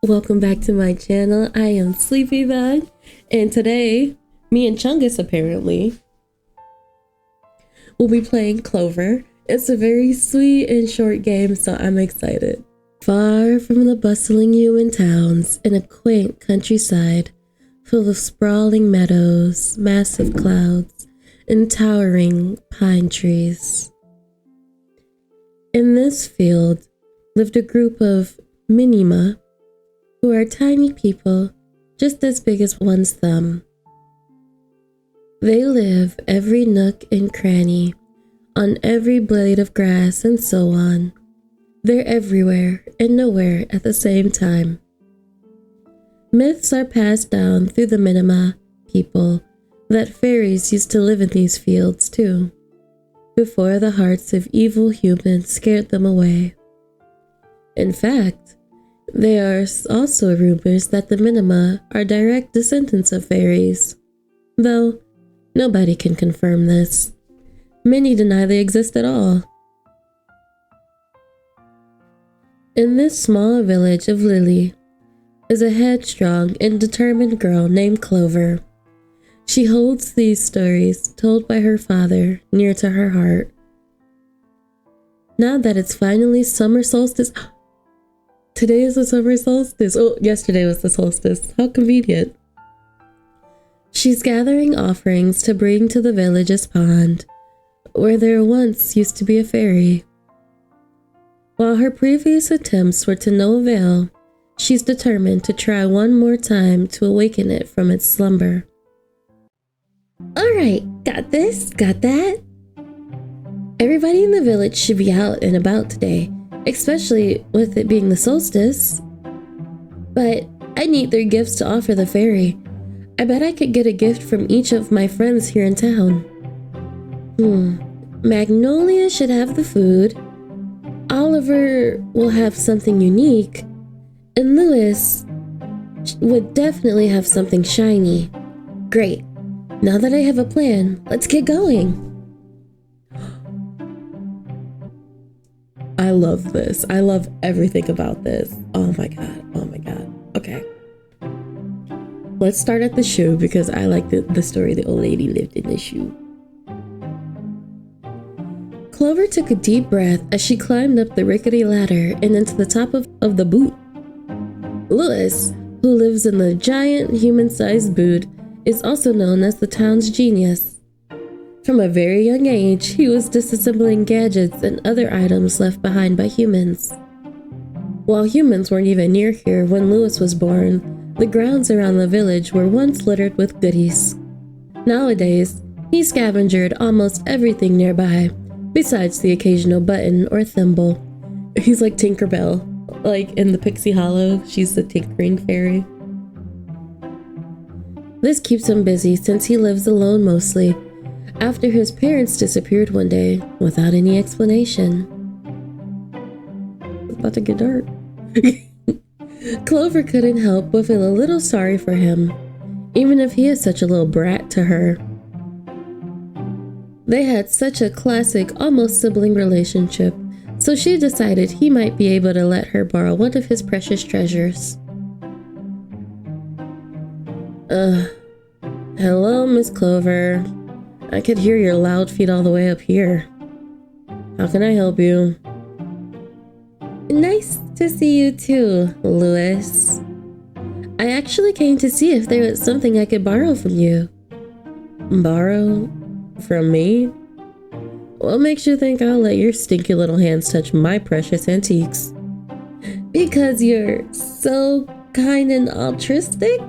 Welcome back to my channel. I am Sleeeeepy, and today, me and Chungus apparently will be playing Clover. It's a very sweet and short game, so I'm excited. Far from the bustling human towns, in a quaint countryside, full of sprawling meadows, massive clouds, and towering pine trees. In this field lived a group of Minima, who are tiny people just as big as one's thumb. They live every nook and cranny, on every blade of grass and so on. They're everywhere and nowhere at the same time. Myths are passed down through the Minima people that fairies used to live in these fields too, before the hearts of evil humans scared them away. In fact, there are also rumors that the Minima are direct descendants of fairies, though nobody can confirm this. Many deny they exist at all. In this small village of Lily is a headstrong and determined girl named Clover. She holds these stories told by her father near to her heart. Now that it's finally summer solstice, today is the summer solstice. Oh, yesterday was the solstice. How convenient. She's gathering offerings to bring to the village's pond, where there once used to be a fairy. While her previous attempts were to no avail, she's determined to try one more time to awaken it from its slumber. Alright, got this, got that. Everybody in the village should be out and about today, especially with it being the solstice. But I need their gifts to offer the fairy. I bet I could get a gift from each of my friends here in town. Magnolia should have the food. Oliver will have something unique. And Lewis would definitely have something shiny. Great. Now that I have a plan, let's get going. I love this. I love everything about this. Oh my god. Oh my god. Okay. Let's start at the shoe because I like the story the old lady lived in the shoe. Clover took a deep breath as she climbed up the rickety ladder and into the top of the boot. Lewis, who lives in the giant human-sized boot, is also known as the town's genius. From a very young age, he was disassembling gadgets and other items left behind by humans. While humans weren't even near here when Lewis was born, the grounds around the village were once littered with goodies. Nowadays, he scavengered almost everything nearby, besides the occasional button or thimble. He's like Tinkerbell, like in the Pixie Hollow, she's the tinkering fairy. This keeps him busy since he lives alone mostly, after his parents disappeared one day without any explanation. It's about to get dark. Clover couldn't help but feel a little sorry for him, even if he is such a little brat to her. They had such a classic, almost sibling relationship, so she decided he might be able to let her borrow one of his precious treasures. Hello, Miss Clover. I could hear your loud feet all the way up here. How can I help you? Nice to see you too, Lewis. I actually came to see if there was something I could borrow from you. Borrow? From me? What makes you think I'll let your stinky little hands touch my precious antiques? Because you're so kind and altruistic?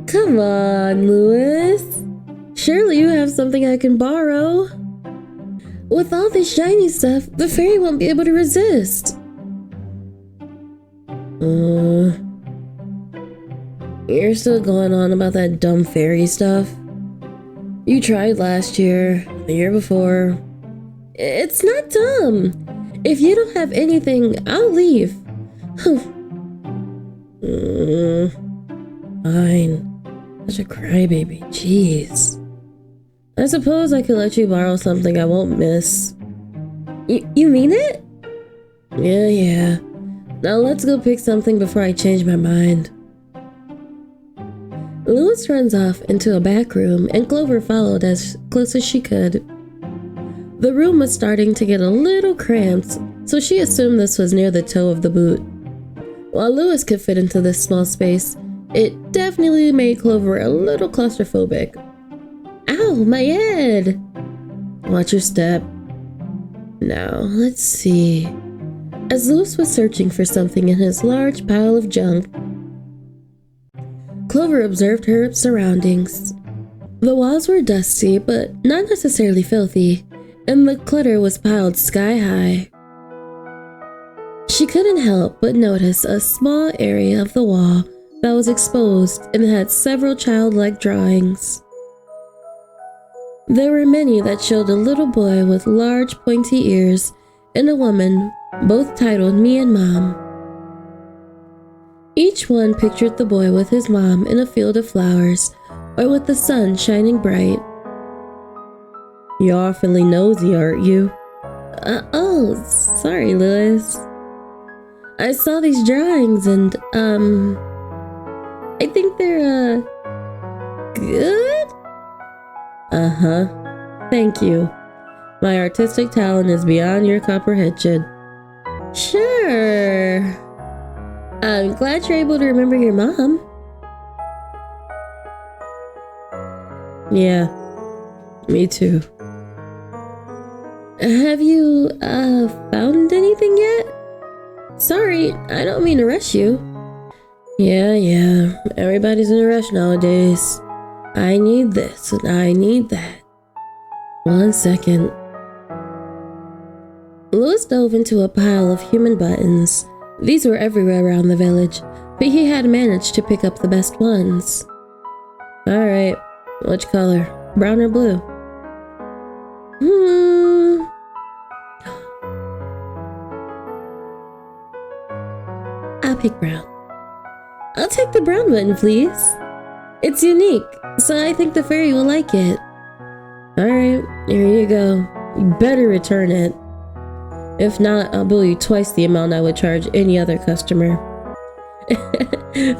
Come on, Lewis. Surely you have something I can borrow. With all this shiny stuff, the fairy won't be able to resist. You're still going on about that dumb fairy stuff? You tried last year, the year before. It's not dumb. If you don't have anything, I'll leave. Fine. Such a crybaby. Jeez. I suppose I could let you borrow something I won't miss. You mean it? Yeah. Now let's go pick something before I change my mind. Louis runs off into a back room and Clover followed as close as she could. The room was starting to get a little cramped, so she assumed this was near the toe of the boot. While Louis could fit into this small space, it definitely made Clover a little claustrophobic. Ow, my head! Watch your step. Now, let's see. As Louis was searching for something in his large pile of junk, Clover observed her surroundings. The walls were dusty, but not necessarily filthy, and the clutter was piled sky high. She couldn't help but notice a small area of the wall that was exposed and had several childlike drawings. There were many that showed a little boy with large pointy ears and a woman, both titled Me and Mom. Each one pictured the boy with his mom in a field of flowers or with the sun shining bright. You're awfully nosy, aren't you? Oh, sorry, Louis. I saw these drawings and, I think they're, good? Uh-huh. Thank you. My artistic talent is beyond your comprehension. Sure. I'm glad you're able to remember your mom. Yeah, me too. Have you, found anything yet? Sorry, I don't mean to rush you. Yeah. Everybody's in a rush nowadays. I need this and I need that. 1 second. Louis dove into a pile of human buttons. These were everywhere around the village, but he had managed to pick up the best ones. Alright, which color? Brown or blue? I'll pick brown. I'll take the brown button, please. It's unique, so I think the fairy will like it. Alright, here you go. You better return it. If not, I'll bill you twice the amount I would charge any other customer.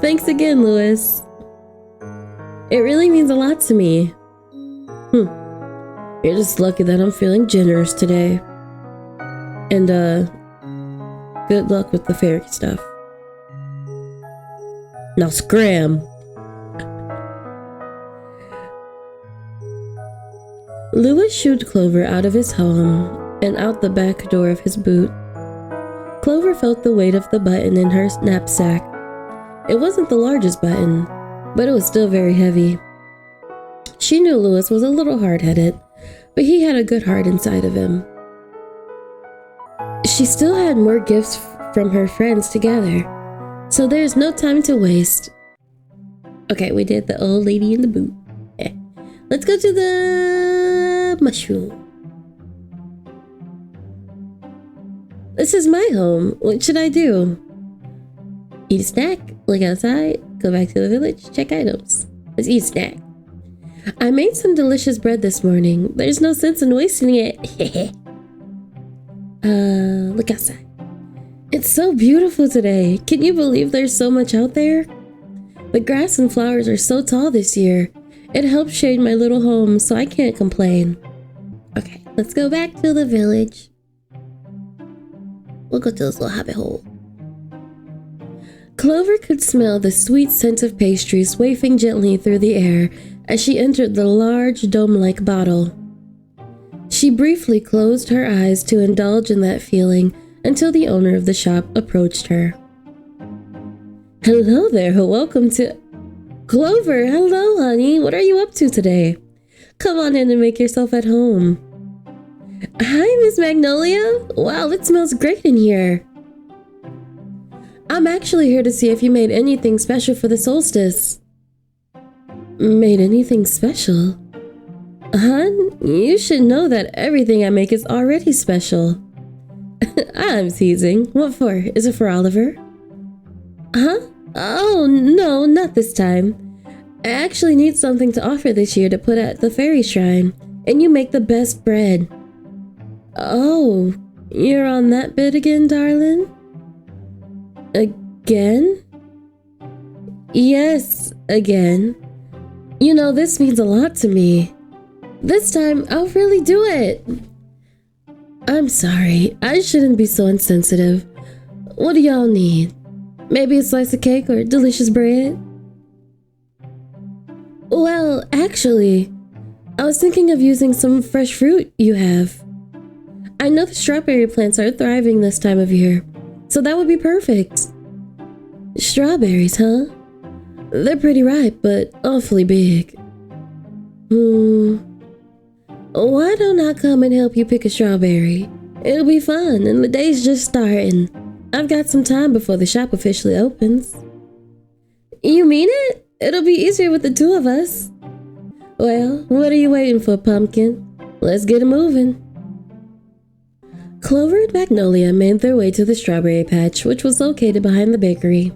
Thanks again, Louis. It really means a lot to me. You're just lucky that I'm feeling generous today. And, good luck with the fairy stuff. Now scram! Louis shooed Clover out of his home and out the back door of his boot. Clover felt the weight of the button in her knapsack. It wasn't the largest button, but it was still very heavy. She knew Louis was a little hard-headed, but he had a good heart inside of him. She still had more gifts from her friends to gather, so there's no time to waste. Okay, we did the old lady in the boot. Let's go to the mushroom. This is my home. What should I do? Eat a snack, look outside, go back to the village, check items. Let's eat a snack. I made some delicious bread this morning. There's no sense in wasting it. Look outside. It's so beautiful today. Can you believe there's so much out there? The grass and flowers are so tall this year. It helps shade my little home, so I can't complain. Okay, let's go back to the village. We'll go to this little habit hole. Clover could smell the sweet scent of pastries wafting gently through the air as she entered the large dome-like bottle. She briefly closed her eyes to indulge in that feeling until the owner of the shop approached her. Hello there, welcome to... Clover, hello honey, what are you up to today? Come on in and make yourself at home. Hi, Miss Magnolia. Wow, it smells great in here. I'm actually here to see if you made anything special for the solstice. Made anything special? Hun, you should know that everything I make is already special. I'm teasing. What for? Is it for Oliver? Huh? Oh, no, not this time. I actually need something to offer this year to put at the fairy shrine, and you make the best bread. Oh, You're on that bit again, darling? Again? Yes, again. You know, this means a lot to me. This time, I'll really do it. I'm sorry, I shouldn't be so insensitive. What do y'all need? Maybe a slice of cake or delicious bread? Well, actually, I was thinking of using some fresh fruit you have. I know the strawberry plants are thriving this time of year, so that would be perfect. Strawberries, huh? They're pretty ripe, but awfully big. Why don't I come and help you pick a strawberry? It'll be fun, and the day's just starting. I've got some time before the shop officially opens. You mean it? It'll be easier with the two of us. Well, what are you waiting for, Pumpkin? Let's get it moving. Clover and Magnolia made their way to the strawberry patch, which was located behind the bakery.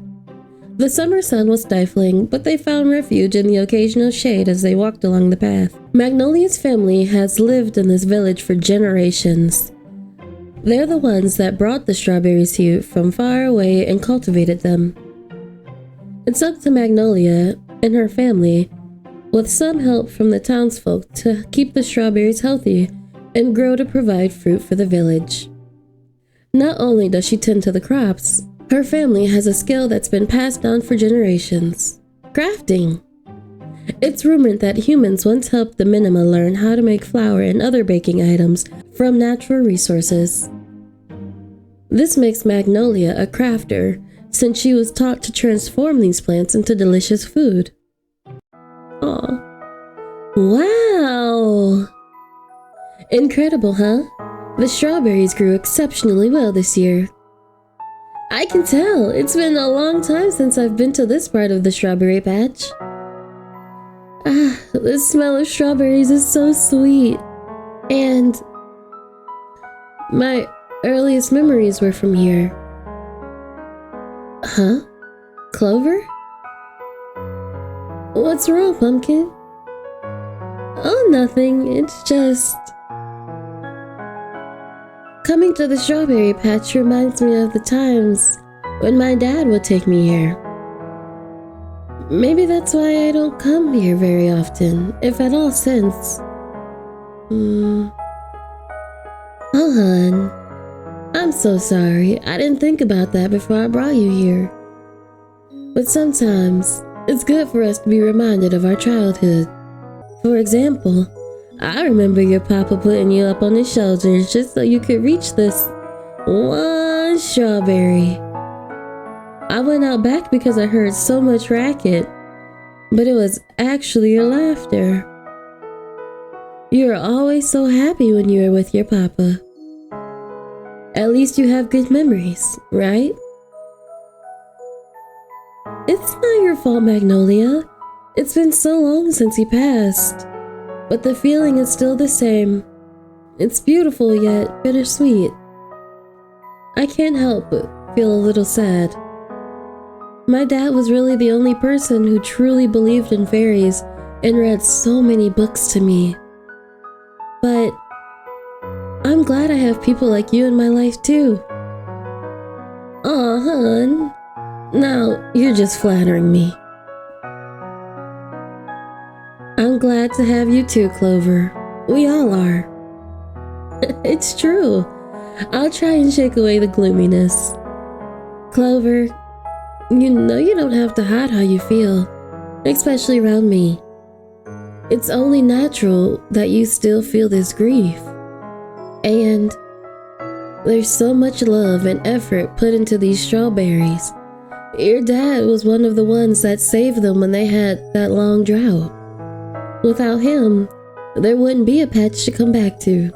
The summer sun was stifling, but they found refuge in the occasional shade as they walked along the path. Magnolia's family has lived in this village for generations. They're the ones that brought the strawberries here from far away and cultivated them. It's up to Magnolia and her family, with some help from the townsfolk, to keep the strawberries healthy and grow to provide fruit for the village. Not only does she tend to the crops, her family has a skill that's been passed down for generations: crafting. It's rumored that humans once helped the Minima learn how to make flour and other baking items from natural resources. This makes Magnolia a crafter, since she was taught to transform these plants into delicious food. Aw. Wow! Incredible, huh? The strawberries grew exceptionally well this year. I can tell. It's been a long time since I've been to this part of the strawberry patch. The smell of strawberries is so sweet. And my earliest memories were from here. Huh? Clover? What's wrong, Pumpkin? Oh, nothing. It's just... Coming to the strawberry patch reminds me of the times when my dad would take me here. Maybe that's why I don't come here very often, if at all, since... Oh, hon. I'm so sorry. I didn't think about that before I brought you here. But sometimes, it's good for us to be reminded of our childhood. For example, I remember your papa putting you up on his shoulders just so you could reach this one strawberry. I went out back because I heard so much racket, but it was actually your laughter. You were always so happy when you were with your papa. At least you have good memories, right? It's not your fault, Magnolia. It's been so long since he passed. But the feeling is still the same. It's beautiful yet bittersweet. I can't help but feel a little sad. My dad was really the only person who truly believed in fairies and read so many books to me. But I'm glad I have people like you in my life too. Aw, hon. Now you're just flattering me. I'm glad to have you too, Clover. We all are. It's true. I'll try and shake away the gloominess. Clover, you know you don't have to hide how you feel, especially around me. It's only natural that you still feel this grief. And there's so much love and effort put into these strawberries. Your dad was one of the ones that saved them when they had that long drought. Without him, there wouldn't be a patch to come back to.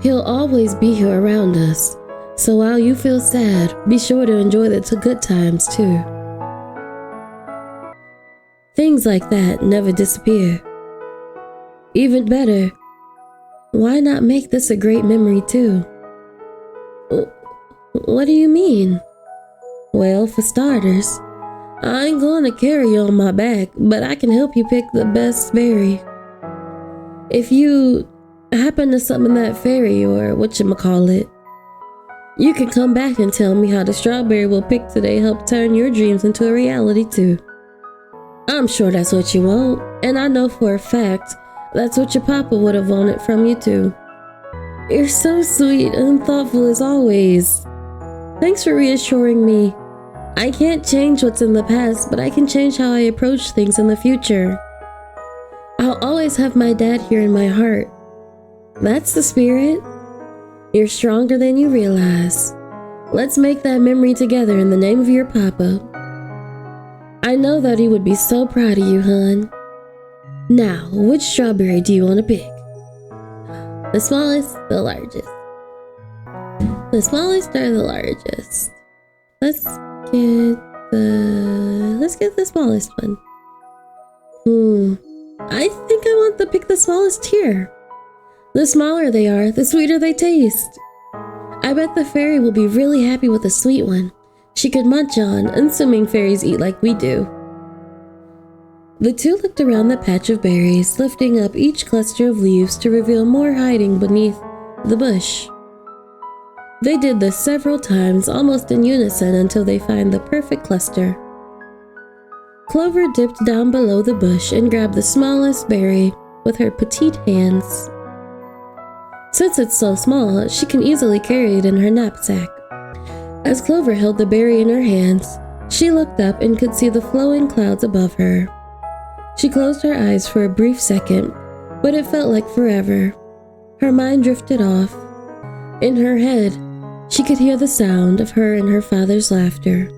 He'll always be here around us, so while you feel sad, be sure to enjoy the good times too. Things like that never disappear. Even better, why not make this a great memory too? What do you mean? Well, for starters, I ain't gonna carry you on my back, but I can help you pick the best berry. If you happen to summon that fairy or whatchamacallit, you can come back and tell me how the strawberry we'll pick today helped turn your dreams into a reality too. I'm sure that's what you want, and I know for a fact that's what your papa would have wanted from you too. You're so sweet and thoughtful as always. Thanks for reassuring me. I can't change what's in the past, but I can change how I approach things in the future. I'll always have my dad here in my heart. That's the spirit. You're stronger than you realize. Let's make that memory together in the name of your papa. I know that he would be so proud of you, hon. Now, which strawberry do you want to pick? The smallest, the largest. The smallest or the largest? Let's get the smallest one. I think I want to pick the smallest here. The smaller they are, the sweeter they taste. I bet the fairy will be really happy with a sweet one she could munch on, assuming fairies eat like we do. The two looked around the patch of berries, lifting up each cluster of leaves to reveal more hiding beneath the bush. They did this several times, almost in unison, until they find the perfect cluster. Clover dipped down below the bush and grabbed the smallest berry with her petite hands. Since it's so small, she can easily carry it in her knapsack. As Clover held the berry in her hands, she looked up and could see the flowing clouds above her. She closed her eyes for a brief second, but it felt like forever. Her mind drifted off. In her head, she could hear the sound of her and her father's laughter.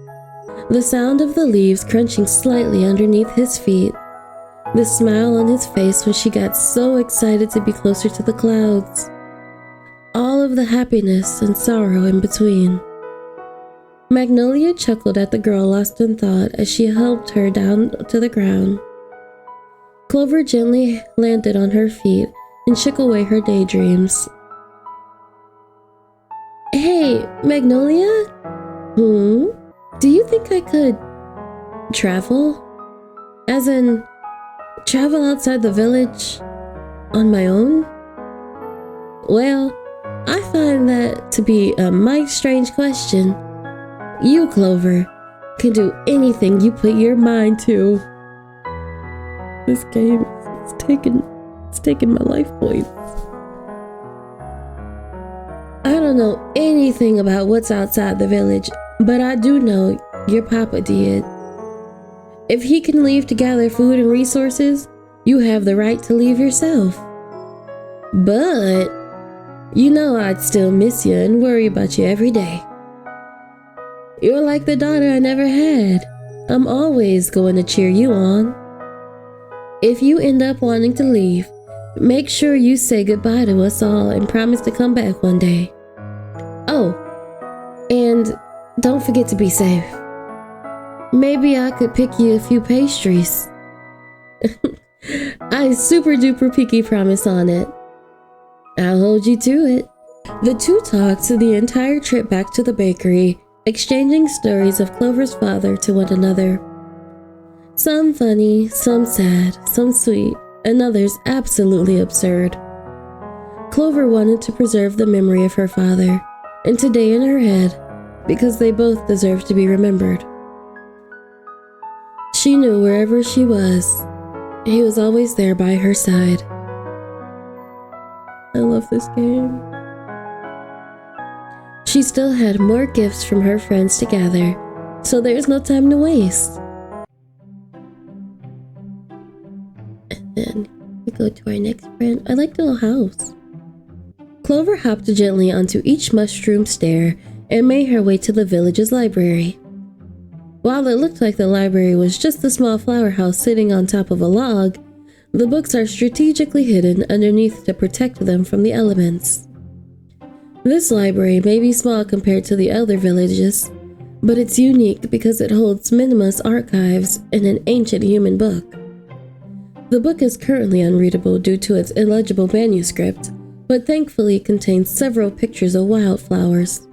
The sound of the leaves crunching slightly underneath his feet. The smile on his face when she got so excited to be closer to the clouds. All of the happiness and sorrow in between. Magnolia chuckled at the girl lost in thought as she helped her down to the ground. Clover gently landed on her feet and shook away her daydreams. Hey, Magnolia? Do you think I could travel? As in, travel outside the village on my own? Well, I find that to be a mighty strange question. You, Clover, can do anything you put your mind to. This game is taking my life points. I don't know anything about what's outside the village, but I do know your papa did. If he can leave to gather food and resources, you have the right to leave yourself. But you know I'd still miss you and worry about you every day. You're like the daughter I never had. I'm always going to cheer you on. If you end up wanting to leave, make sure you say goodbye to us all and promise to come back one day. Oh, and don't forget to be safe. Maybe I could pick you a few pastries. I super duper pinky promise on it. I'll hold you to it. The two talked the entire trip back to the bakery, exchanging stories of Clover's father to one another. Some funny, some sad, some sweet, and others absolutely absurd. Clover wanted to preserve the memory of her father, and today in her head, because they both deserved to be remembered. She knew wherever she was, he was always there by her side. I love this game. She still had more gifts from her friends to gather, so there's no time to waste. And then we go to our next friend. I like the little house. Clover hopped gently onto each mushroom stair and made her way to the village's library. While it looked like the library was just a small flower house sitting on top of a log, the books are strategically hidden underneath to protect them from the elements. This library may be small compared to the other villages, but it's unique because it holds Minima's archives and an ancient human book. The book is currently unreadable due to its illegible manuscript, but thankfully contains several pictures of wildflowers.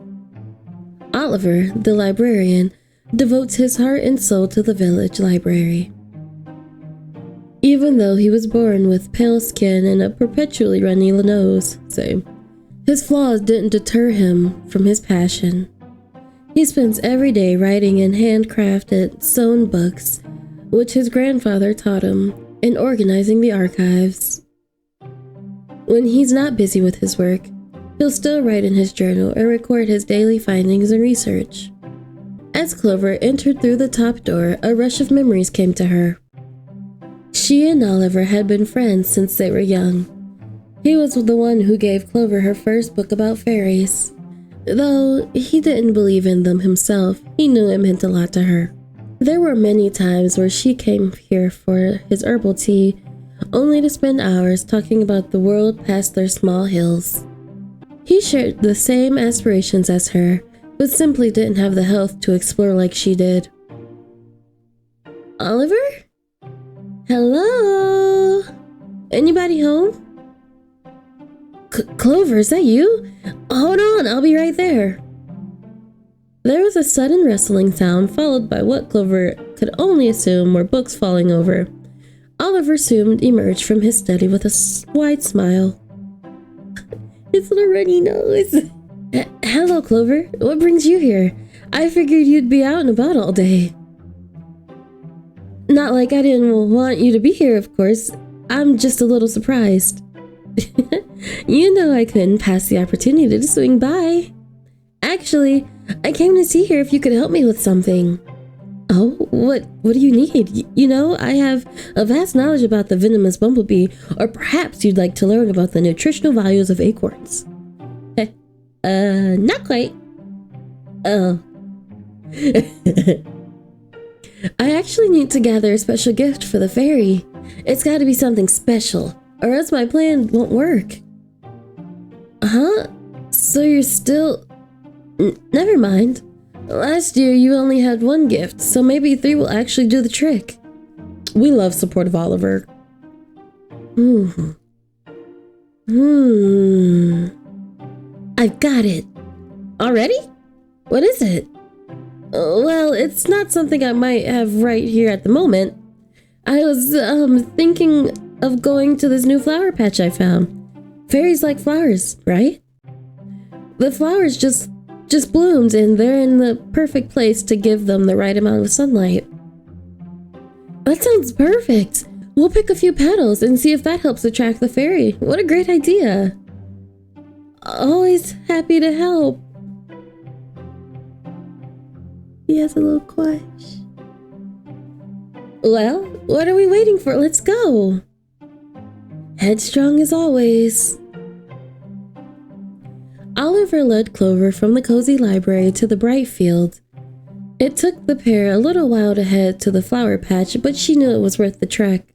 Oliver, the librarian, devotes his heart and soul to the village library. even though he was born with pale skin and a perpetually runny nose. Same. His flaws didn't deter him from his passion. He spends every day writing in handcrafted, sewn books, which his grandfather taught him, and organizing the archives. When he's not busy with his work, he'll still write in his journal and record his daily findings and research. As Clover entered through the top door, a rush of memories came to her. She and Oliver had been friends since they were young. He was the one who gave Clover her first book about fairies. Though he didn't believe in them himself, he knew it meant a lot to her. There were many times where she came here for his herbal tea, only to spend hours talking about the world past their small hills. He shared the same aspirations as her, but simply didn't have the health to explore like she did. Oliver? Hello? Anybody home? Clover, is that you? Hold on, I'll be right there. There was a sudden rustling sound, followed by what Clover could only assume were books falling over. Oliver soon emerged from his study with a wide smile. His little runny nose. Hello, Clover. What brings you here? I figured you'd be out and about all day. Not like I didn't want you to be here, of course. I'm just a little surprised. You know I couldn't pass the opportunity to swing by. Actually, I came to see here if you could help me with something. Oh, what do you need? You know, I have a vast knowledge about the venomous bumblebee, or perhaps you'd like to learn about the nutritional values of acorns. Not quite. Oh. I actually need to gather a special gift for the fairy. It's got to be something special, or else my plan won't work. Huh? So you're still... Never mind. Last year you only had one gift, so maybe 3 will actually do the trick. We love supportive Oliver. I've got it. Already? What is it? Well, it's not something I might have right here at the moment. I was, thinking of going to this new flower patch I found. Fairies like flowers, right? The flowers just bloomed, and they're in the perfect place to give them the right amount of sunlight. That sounds perfect. We'll pick a few petals and see if that helps attract the fairy. What a great idea. Always happy to help. He has a little quash. Well, what are we waiting for? Let's go. Headstrong as always. Oliver led Clover from the cozy library to the bright field. It took the pair a little while to head to the flower patch, but she knew it was worth the trek.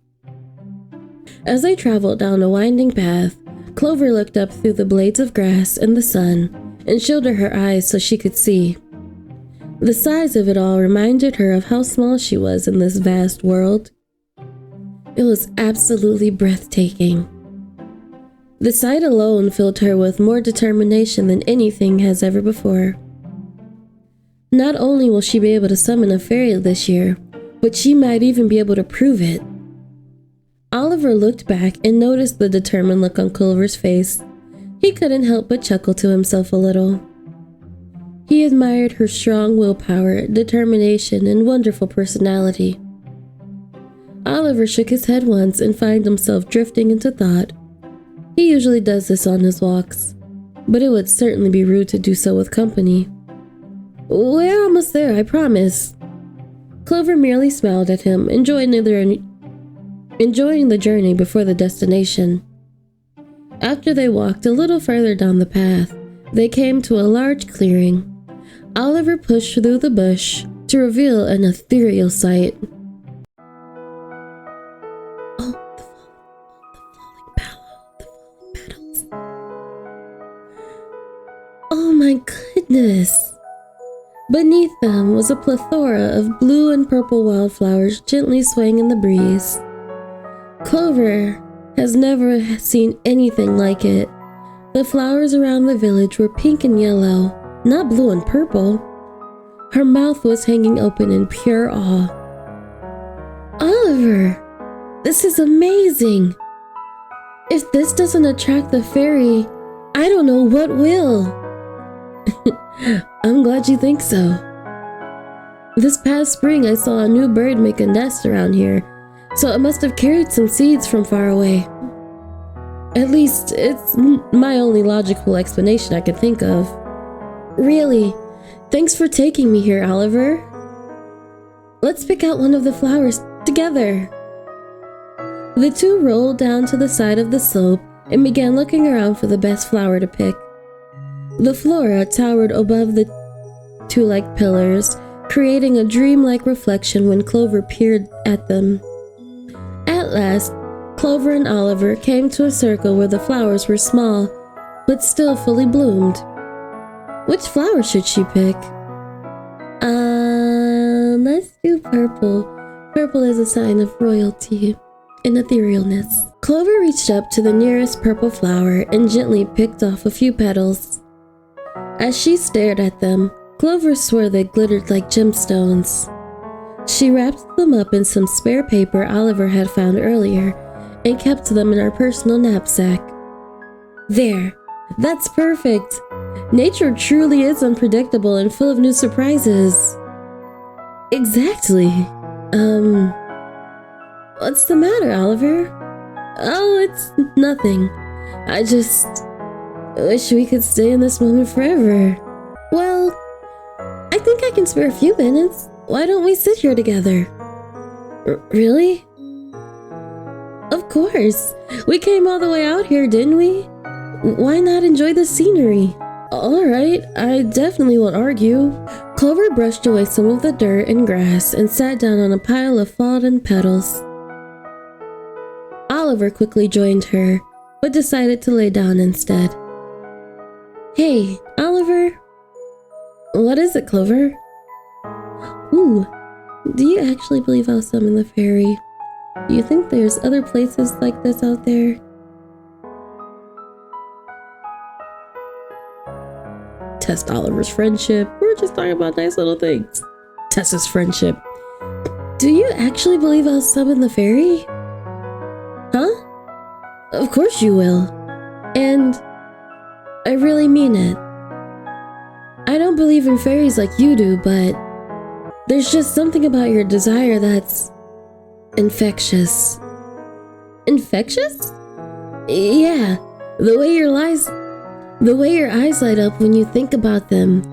As they traveled down a winding path, Clover looked up through the blades of grass and the sun and shielded her eyes so she could see. The size of it all reminded her of how small she was in this vast world. It was absolutely breathtaking. The sight alone filled her with more determination than anything has ever before. Not only will she be able to summon a fairy this year, but she might even be able to prove it. Oliver looked back and noticed the determined look on Clover's face. He couldn't help but chuckle to himself a little. He admired her strong willpower, determination, and wonderful personality. Oliver shook his head once and found himself drifting into thought. He usually does this on his walks, but it would certainly be rude to do so with company. We're almost there, I promise. Clover merely smiled at him, enjoying the journey before the destination. After they walked a little further down the path, they came to a large clearing. Oliver pushed through the bush to reveal an ethereal sight. Oh my goodness! Beneath them was a plethora of blue and purple wildflowers gently swaying in the breeze. Clover has never seen anything like it. The flowers around the village were pink and yellow, not blue and purple. Her mouth was hanging open in pure awe. Oliver! This is amazing! If this doesn't attract the fairy, I don't know what will. I'm glad you think so. This past spring, I saw a new bird make a nest around here, so it must have carried some seeds from far away. At least, it's my only logical explanation I can think of. Really, thanks for taking me here, Oliver. Let's pick out one of the flowers together. The two rolled down to the side of the slope and began looking around for the best flower to pick. The flora towered above the two like pillars, creating a dreamlike reflection when Clover peered at them. At last, Clover and Oliver came to a circle where the flowers were small, but still fully bloomed. Which flower should she pick? Let's do purple. Purple is a sign of royalty and etherealness. Clover reached up to the nearest purple flower and gently picked off a few petals. As she stared at them, Clover swore they glittered like gemstones. She wrapped them up in some spare paper Oliver had found earlier and kept them in our personal knapsack. There, that's perfect. Nature truly is unpredictable and full of new surprises. Exactly. What's the matter, Oliver? Oh, it's nothing. I just wish we could stay in this moment forever. Well, I think I can spare a few minutes. Why don't we sit here together? Really? Of course. We came all the way out here, didn't we? Why not enjoy the scenery? Alright, I definitely won't argue. Clover brushed away some of the dirt and grass and sat down on a pile of fallen petals. Oliver quickly joined her, but decided to lay down instead. Hey, Oliver. What is it, Clover? Ooh, do you actually believe I'll summon the fairy? Do you think there's other places like this out there? Test Oliver's friendship. We're just talking about nice little things. Test his friendship. Do you actually believe I'll summon the fairy? Huh? Of course you will. And I really mean it. I don't believe in fairies like you do, but there's just something about your desire that's infectious. Infectious? Yeah, the way your eyes light up when you think about them.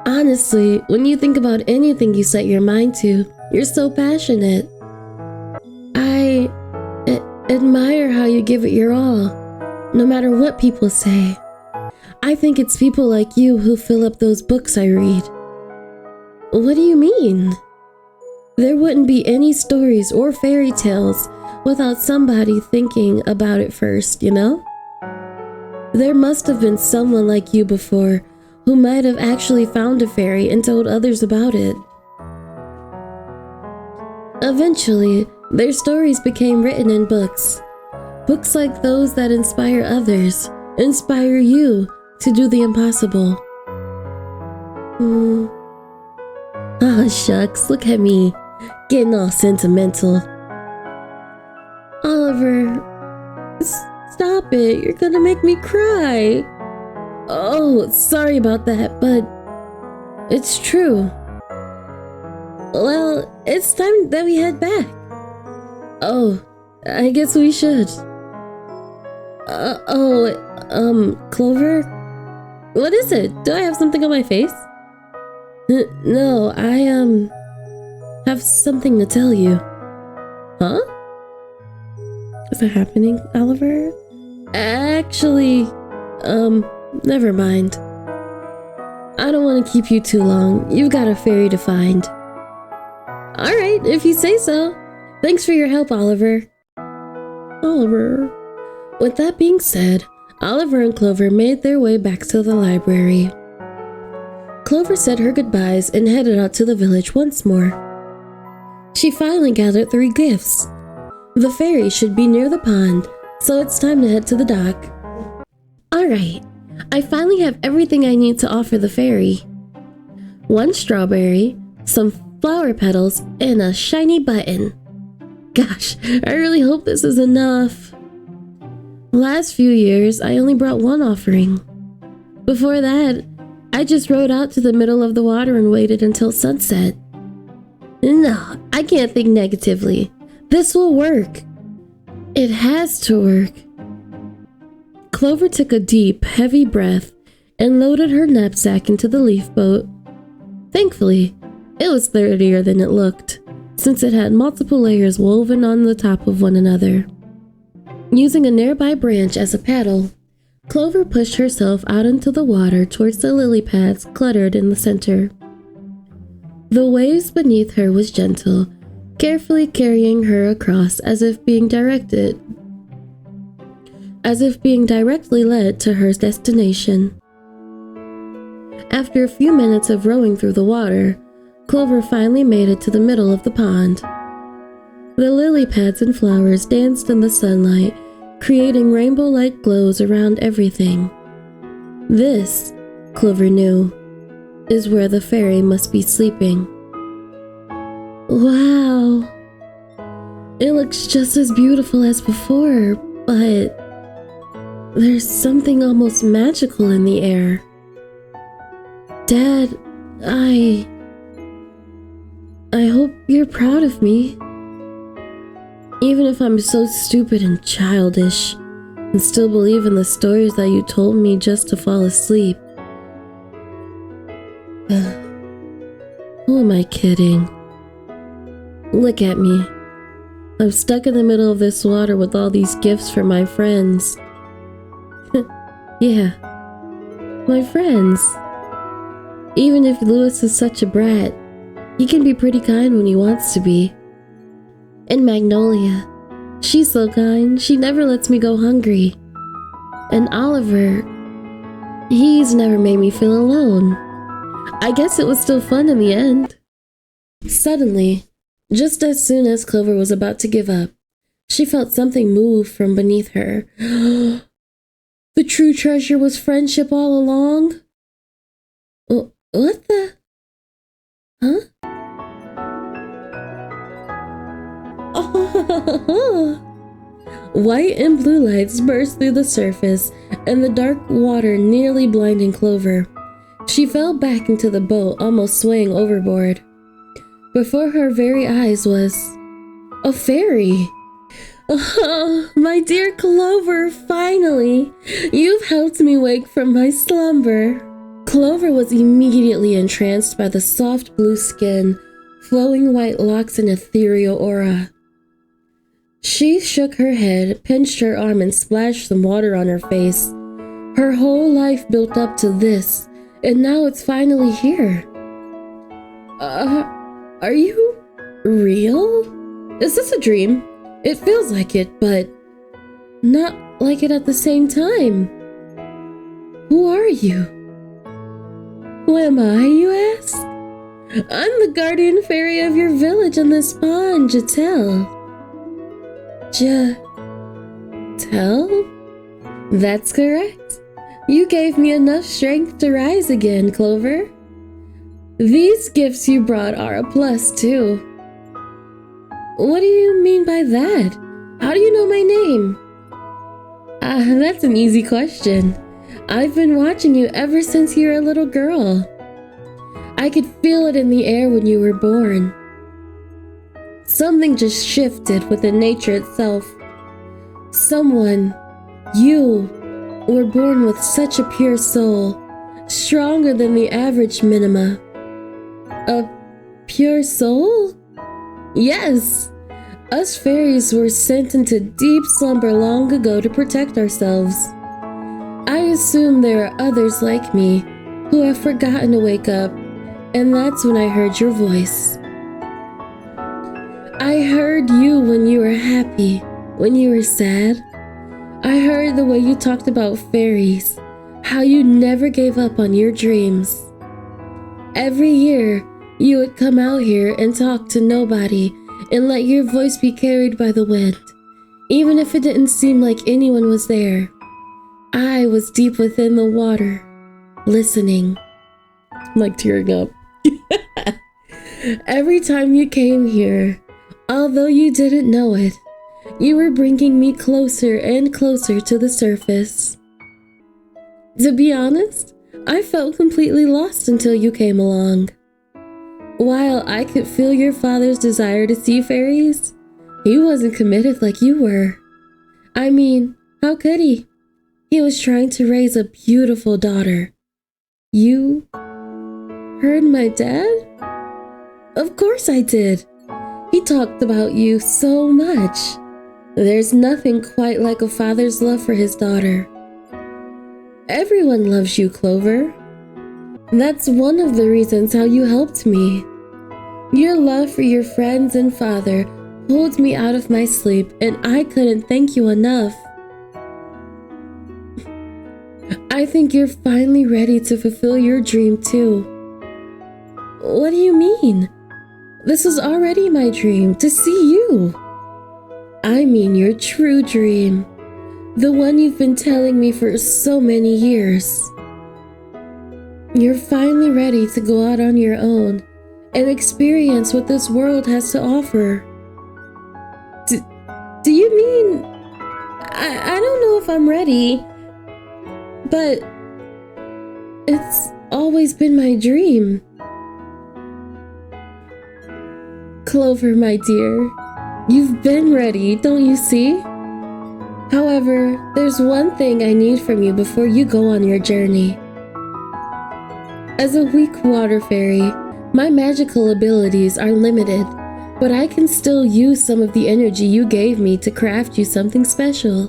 Honestly, when you think about anything you set your mind to, you're so passionate. I admire how you give it your all, no matter what people say. I think it's people like you who fill up those books I read. What do you mean? There wouldn't be any stories or fairy tales without somebody thinking about it first, you know? There must have been someone like you before who might have actually found a fairy and told others about it. Eventually, their stories became written in books. Books like those that inspire others, inspire you to do the impossible. Ah, shucks, look at me, getting all sentimental. Oliver, stop it, you're gonna make me cry. Oh, sorry about that, but it's true. Well, it's time that we head back. Oh, I guess we should. Clover? What is it? Do I have something on my face? No, I, have something to tell you. Huh? Is that happening, Oliver? Actually, never mind. I don't want to keep you too long. You've got a fairy to find. Alright, if you say so. Thanks for your help, Oliver. Oliver. With that being said, Oliver and Clover made their way back to the library. Clover said her goodbyes and headed out to the village once more. She finally gathered 3 gifts. The fairy should be near the pond, so it's time to head to the dock. Alright, I finally have everything I need to offer the fairy. 1 strawberry, some flower petals, and a shiny button. Gosh, I really hope this is enough. The last few years, I only brought one offering. Before that, I just rode out to the middle of the water and waited until sunset. No, I can't think negatively. This will work. It has to work. Clover took a deep, heavy breath and loaded her knapsack into the leaf boat. Thankfully, it was sturdier than it looked, since it had multiple layers woven on the top of one another. Using a nearby branch as a paddle, Clover pushed herself out into the water towards the lily pads cluttered in the center. The waves beneath her was gentle, carefully carrying her across as if being directly led to her destination. After a few minutes of rowing through the water, Clover finally made it to the middle of the pond. The lily pads and flowers danced in the sunlight, creating rainbow-like glows around everything. This, Clover knew, is where the fairy must be sleeping. Wow! It looks just as beautiful as before, but there's something almost magical in the air. Dad, I hope you're proud of me. Even if I'm so stupid and childish, and still believe in the stories that you told me just to fall asleep. Who am I kidding? Look at me. I'm stuck in the middle of this water with all these gifts for my friends. Yeah, my friends. Even if Lewis is such a brat, he can be pretty kind when he wants to be. And Magnolia, she's so kind, she never lets me go hungry. And Oliver, he's never made me feel alone. I guess it was still fun in the end. Suddenly, just as soon as Clover was about to give up, she felt something move from beneath her. The true treasure was friendship all along? What the? Huh? White and blue lights burst through the surface, and the dark water nearly blinding Clover. She fell back into the boat, almost swaying overboard. Before her very eyes was a fairy. Oh, my dear Clover, finally! You've helped me wake from my slumber. Clover was immediately entranced by the soft blue skin, flowing white locks, and ethereal aura. She shook her head, pinched her arm, and splashed some water on her face. Her whole life built up to this, and now it's finally here. Are you real? Is this a dream? It feels like it, but not like it at the same time. Who are you? Who am I, you ask? I'm the guardian fairy of your village and this pond, Jatel. Jatel? That's correct. You gave me enough strength to rise again, Clover. These gifts you brought are a plus, too. What do you mean by that? How do you know my name? That's an easy question. I've been watching you ever since you were a little girl. I could feel it in the air when you were born. Something just shifted within nature itself. You, were born with such a pure soul, stronger than the average Minima. A pure soul? Yes! Us fairies were sent into deep slumber long ago to protect ourselves. I assume there are others like me who have forgotten to wake up, and that's when I heard your voice. I heard you when you were happy, when you were sad. I heard the way you talked about fairies, how you never gave up on your dreams. Every year, you would come out here and talk to nobody and let your voice be carried by the wind, even if it didn't seem like anyone was there. I was deep within the water, listening. I'm like tearing up. Every time you came here, Although you didn't know it, you were bringing me closer and closer to the surface. To be honest, I felt completely lost until you came along. While I could feel your father's desire to see fairies, he wasn't committed like you were. I mean, how could he? He was trying to raise a beautiful daughter. You heard my dad? Of course I did. He talked about you so much. There's nothing quite like a father's love for his daughter. Everyone loves you, Clover. That's one of the reasons how you helped me. Your love for your friends and father pulled me out of my sleep, and I couldn't thank you enough. I think you're finally ready to fulfill your dream too. What do you mean? This is already my dream, to see you. I mean your true dream. The one you've been telling me for so many years. You're finally ready to go out on your own and experience what this world has to offer. Do you mean... I don't know if I'm ready, but it's always been my dream. Clover, my dear, you've been ready, don't you see? However, there's one thing I need from you before you go on your journey. As a weak water fairy, my magical abilities are limited, but I can still use some of the energy you gave me to craft you something special.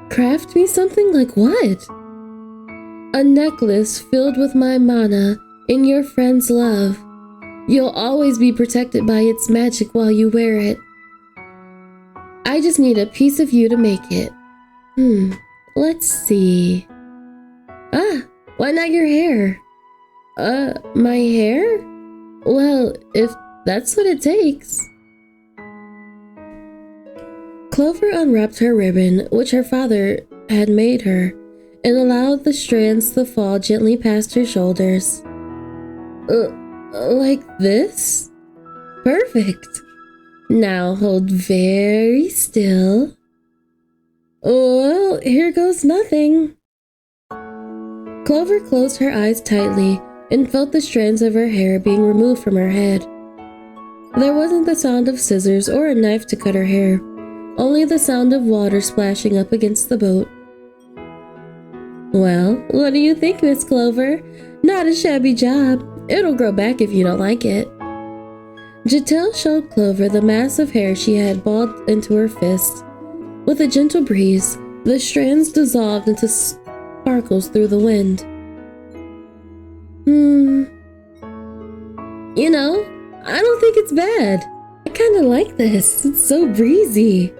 Craft me something like what? A necklace filled with my mana in your friend's love. You'll always be protected by its magic while you wear it. I just need a piece of you to make it. Let's see. Why not your hair? My hair? Well, if that's what it takes. Clover unwrapped her ribbon, which her father had made her, and allowed the strands to fall gently past her shoulders. Like this? Perfect. Now hold very still. Well, here goes nothing. Clover closed her eyes tightly and felt the strands of her hair being removed from her head. There wasn't the sound of scissors or a knife to cut her hair, only the sound of water splashing up against the boat. Well, what do you think, Miss Clover? Not a shabby job. It'll grow back if you don't like it. Jatel showed Clover the mass of hair she had balled into her fist. With a gentle breeze, the strands dissolved into sparkles through the wind. You know, I don't think it's bad. I kinda like this. It's so breezy.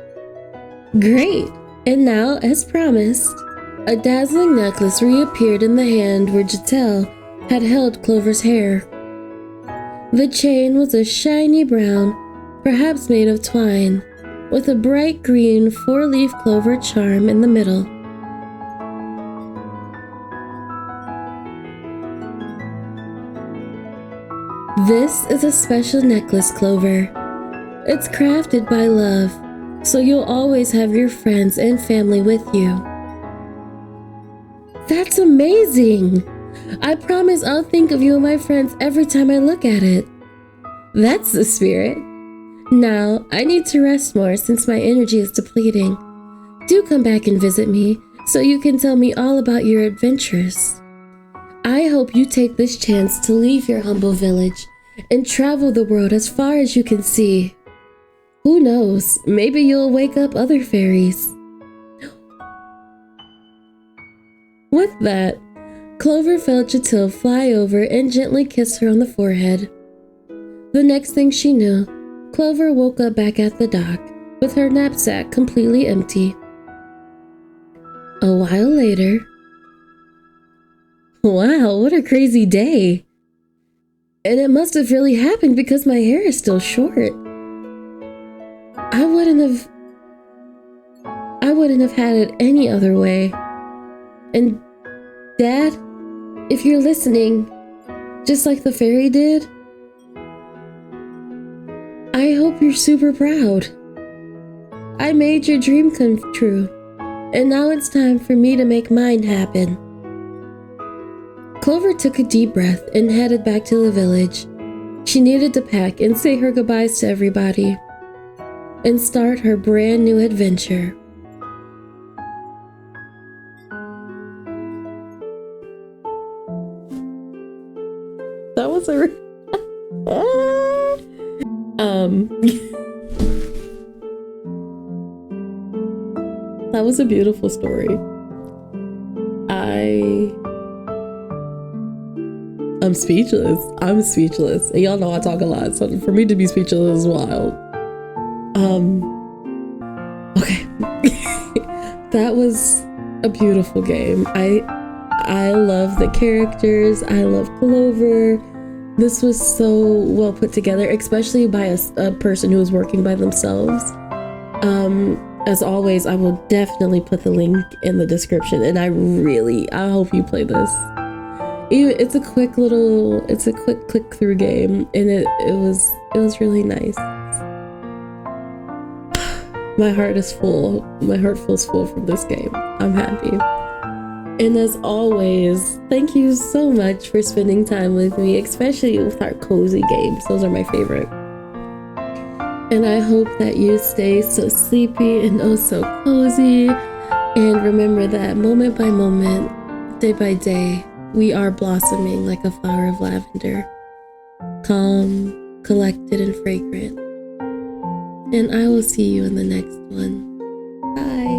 Great. And now, as promised, a dazzling necklace reappeared in the hand where Jatel had held Clover's hair. The chain was a shiny brown, perhaps made of twine, with a bright green four-leaf clover charm in the middle. This is a special necklace, Clover. It's crafted by love, so you'll always have your friends and family with you. That's amazing! I promise I'll think of you and my friends every time I look at it. That's the spirit. Now, I need to rest more since my energy is depleting. Do come back and visit me so you can tell me all about your adventures. I hope you take this chance to leave your humble village and travel the world as far as you can see. Who knows, maybe you'll wake up other fairies. With that, Clover felt Jatil fly over and gently kiss her on the forehead. The next thing she knew, Clover woke up back at the dock with her knapsack completely empty. A while later... Wow, what a crazy day! And it must have really happened because my hair is still short. I wouldn't have had it any other way. And Dad, if you're listening, just like the fairy did, I hope you're super proud. I made your dream come true, and now it's time for me to make mine happen. Clover took a deep breath and headed back to the village. She needed to pack and say her goodbyes to everybody and start her brand new adventure. That was a that was a beautiful story. I'm speechless. I'm speechless. And y'all know I talk a lot, so for me to be speechless is wild. Okay. That was a beautiful game. I love the characters. I love Clover. This was so well put together, especially by a person who was working by themselves. As always, I will definitely put the link in the description, and I hope you play this. It's a quick click through game, and it was really nice. My heart is full. My heart feels full from this game. I'm happy. And as always, thank you so much for spending time with me, especially with our cozy games. Those are my favorite. And I hope that you stay so sleepy and oh so cozy. And remember that moment by moment, day by day, we are blossoming like a flower of lavender, calm, collected, and fragrant. And I will see you in the next one. Bye.